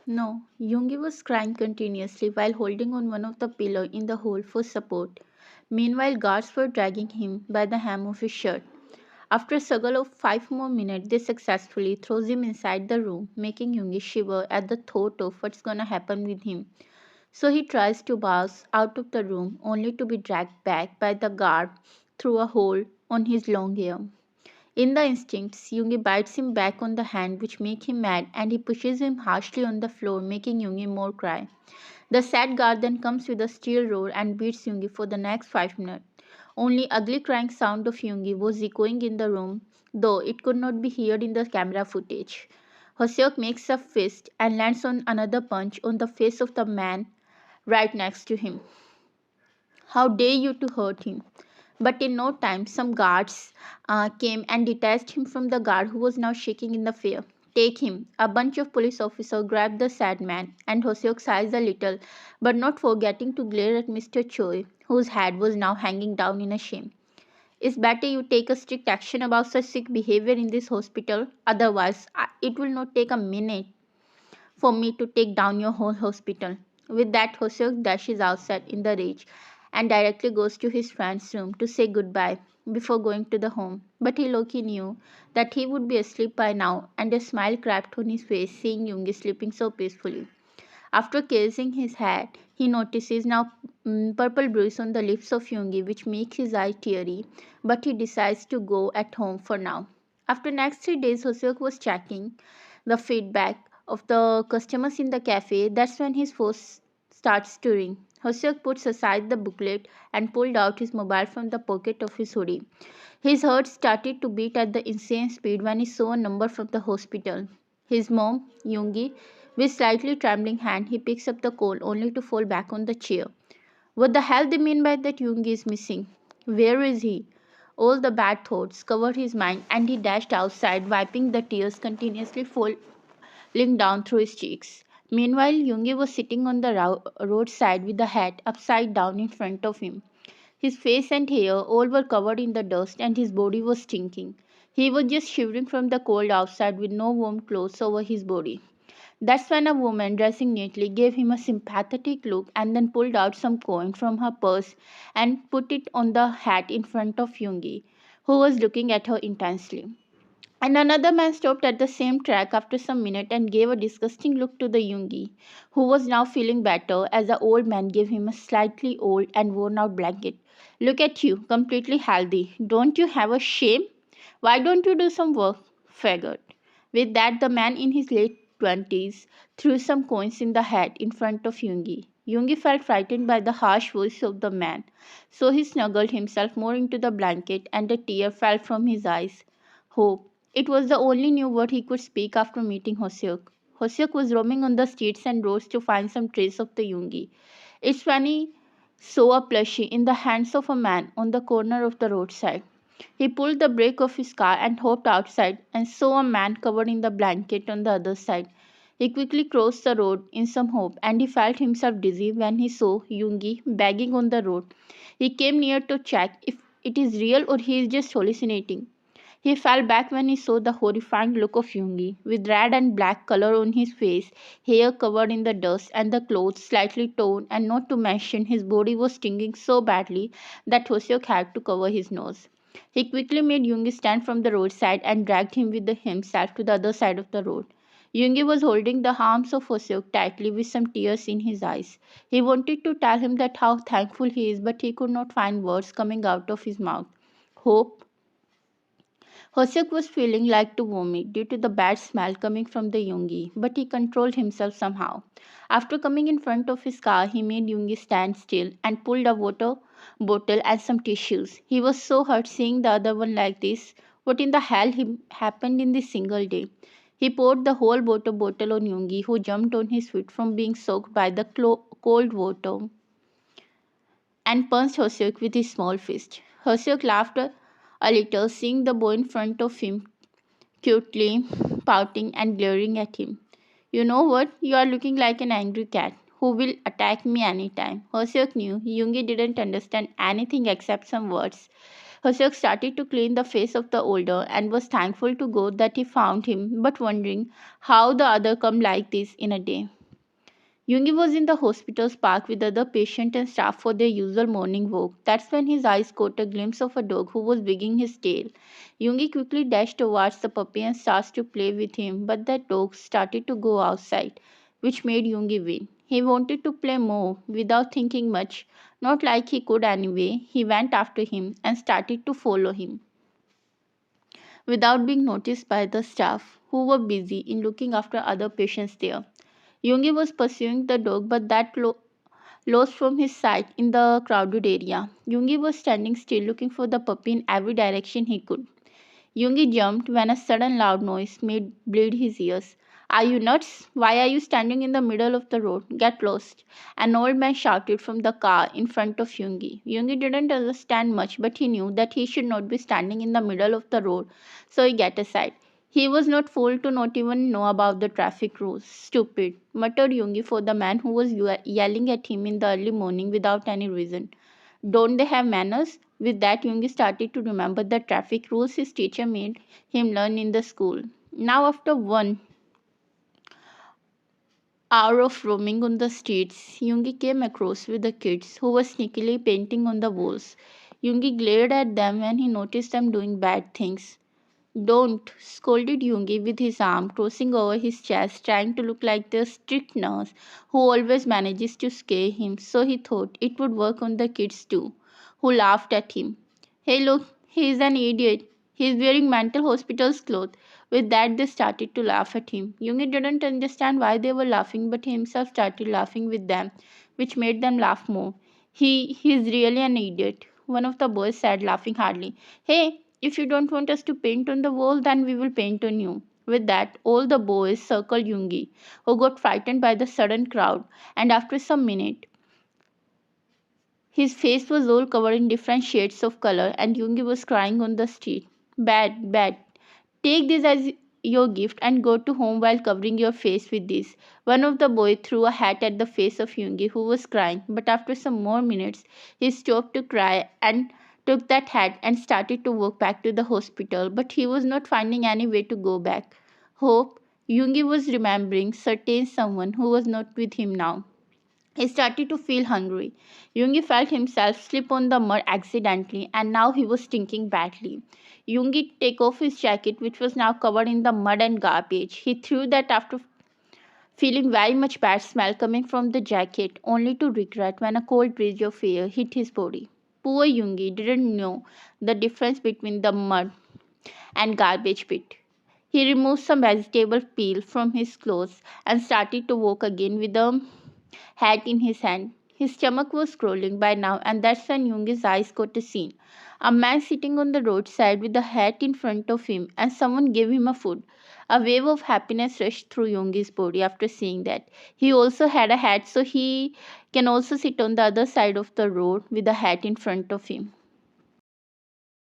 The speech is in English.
No, Yoongi was crying continuously while holding on one of the pillar in the hole for support. Meanwhile, guards were dragging him by the hem of his shirt. After a struggle of 5 more minutes, they successfully throws him inside the room, making Yoongi shiver at the thought of what's gonna happen with him. So he tries to burst out of the room, only to be dragged back by the guard through a hole on his long hair. In the instant, Yoongi bites him back on the hand, which makes him mad, and he pushes him harshly on the floor, making Yoongi more cry. The sad guard then comes with a steel roar and beats Yoongi for the next 5 minutes. Only ugly crying sound of Yoongi was echoing in the room, though it could not be heard in the camera footage. Hoseok makes a fist and lands on another punch on the face of the man right next to him. How dare you to hurt him? But in no time, some guards came and detached him from the guard who was now shaking in the fear. Take him. A bunch of police officers grabbed the sad man, and Hoseok sighs a little, but not forgetting to glare at Mr. Choi, whose head was now hanging down in a shame. It's better you take a strict action about such sick behavior in this hospital, otherwise, it will not take a minute for me to take down your whole hospital. With that, Hoseok dashes outside in the rage and directly goes to his friend's room to say goodbye before going to the home. But he Loki knew that he would be asleep by now, and a smile crept on his face seeing Yoongi sleeping so peacefully. After kissing his head, he notices now purple bruise on the lips of Yoongi, which makes his eye teary, but he decides to go at home for now. After next 3 days, Hoseok was checking the feedback of the customers in the cafe. That's when his phone starts to ring. Hoseok puts aside the booklet and pulled out his mobile from the pocket of his hoodie. His heart started to beat at the insane speed when he saw a number from the hospital. His mom, Yoongi, with slightly trembling hand, he picks up the call only to fall back on the chair. What the hell they mean by that Yoongi is missing? Where is he? All the bad thoughts covered his mind and he dashed outside, wiping the tears continuously falling down through his cheeks. Meanwhile, Yoongi was sitting on the roadside with the hat upside down in front of him. His face and hair all were covered in the dust and his body was stinking. He was just shivering from the cold outside with no warm clothes over his body. That's when a woman dressing neatly gave him a sympathetic look and then pulled out some coin from her purse and put it on the hat in front of Yoongi, who was looking at her intensely. And another man stopped at the same track after some minutes and gave a disgusting look to the Yoongi, who was now feeling better as the old man gave him a slightly old and worn out blanket. Look at you, completely healthy. Don't you have a shame? Why don't you do some work, faggot? With that, the man in his late 20s threw some coins in the hat in front of Yoongi. Yoongi felt frightened by the harsh voice of the man, so he snuggled himself more into the blanket and a tear fell from his eyes. Hope. It was the only new word he could speak after meeting Hoseok. Hoseok was roaming on the streets and roads to find some trace of the Yoongi. It's when he saw a plushie in the hands of a man on the corner of the roadside. He pulled the brake of his car and hopped outside and saw a man covered in the blanket on the other side. He quickly crossed the road in some hope and he felt himself dizzy when he saw Yoongi begging on the road. He came near to check if it is real or he is just hallucinating. He fell back when he saw the horrifying look of Yoongi, with red and black color on his face, hair covered in the dust, and the clothes slightly torn, and not to mention his body was stinging so badly that Hoseok had to cover his nose. He quickly made Yoongi stand from the roadside and dragged him with himself to the other side of the road. Yoongi was holding the arms of Hoseok tightly with some tears in his eyes. He wanted to tell him that how thankful he is, but he could not find words coming out of his mouth. Hope. Hoseok was feeling like to vomit due to the bad smell coming from the Yoongi, but he controlled himself somehow. After coming in front of his car, he made Yoongi stand still and pulled a water bottle and some tissues. He was so hurt seeing the other one like this. What in the hell happened in this single day? He poured the whole water bottle on Yoongi, who jumped on his feet from being soaked by the cold water and punched Hoseok with his small fist. Hoseok laughed a little, seeing the boy in front of him cutely pouting and glaring at him. You know what? You are looking like an angry cat who will attack me anytime. Hoseok knew Yoongi didn't understand anything except some words, Hoseok started to clean the face of the older and was thankful to God that he found him, but wondering how the other come like this in a day. Yoongi was in the hospital's park with other patients and staff for their usual morning walk. That's when his eyes caught a glimpse of a dog who was wagging his tail. Yoongi quickly dashed towards the puppy and started to play with him, but that dog started to go outside, which made Yoongi win. He wanted to play more without thinking much, not like he could anyway. He went after him and started to follow him without being noticed by the staff, who were busy in looking after other patients there. Yoongi was pursuing the dog, but that lost from his sight in the crowded area. Yoongi was standing still, looking for the puppy in every direction he could. Yoongi jumped when a sudden loud noise made bleed his ears. Are you nuts? Why are you standing in the middle of the road? Get lost! An old man shouted from the car in front of Yoongi. Yoongi didn't understand much, but he knew that he should not be standing in the middle of the road, so he got aside. He was not fooled to not even know about the traffic rules. Stupid, muttered Yoongi for the man who was yelling at him in the early morning without any reason. Don't they have manners? With that, Yoongi started to remember the traffic rules his teacher made him learn in the school. Now, after 1 hour of roaming on the streets, Yoongi came across with the kids who were sneakily painting on the walls. Yoongi glared at them when he noticed them doing bad things. Don't, scolded Yoongi with his arm crossing over his chest, trying to look like the strict nurse who always manages to scare him, so he thought it would work on the kids too, who laughed at him. Hey look, he's an idiot. He's wearing mental hospital's clothes. With that they started to laugh at him. Yoongi didn't understand why they were laughing, but he himself started laughing with them, which made them laugh more. He's really an idiot, one of the boys said, laughing hardly. Hey, if you don't want us to paint on the wall, then we will paint on you. With that, all the boys circled Yoongi, who got frightened by the sudden crowd, and after some minutes, his face was all covered in different shades of color, and Yoongi was crying on the street. Bad, bad. Take this as your gift and go to home while covering your face with this. One of the boys threw a hat at the face of Yoongi, who was crying, but after some more minutes, he stopped to cry and took that hat and started to walk back to the hospital, but he was not finding any way to go back. Hope, Yoongi was remembering certain someone who was not with him now. He started to feel hungry. Yoongi felt himself slip on the mud accidentally, and now he was stinking badly. Yoongi took off his jacket, which was now covered in the mud and garbage. He threw that after feeling very much bad smell coming from the jacket, only to regret when a cold breeze of air hit his body. Poor Yoongi didn't know the difference between the mud and garbage pit. He removed some vegetable peel from his clothes and started to walk again with a hat in his hand. His stomach was crawling by now, and that's when Yoongi's eyes caught a scene. A man sitting on the roadside with a hat in front of him, and someone gave him a food. A wave of happiness rushed through Yoongi's body after seeing that. He also had a hat, so he can also sit on the other side of the road with a hat in front of him.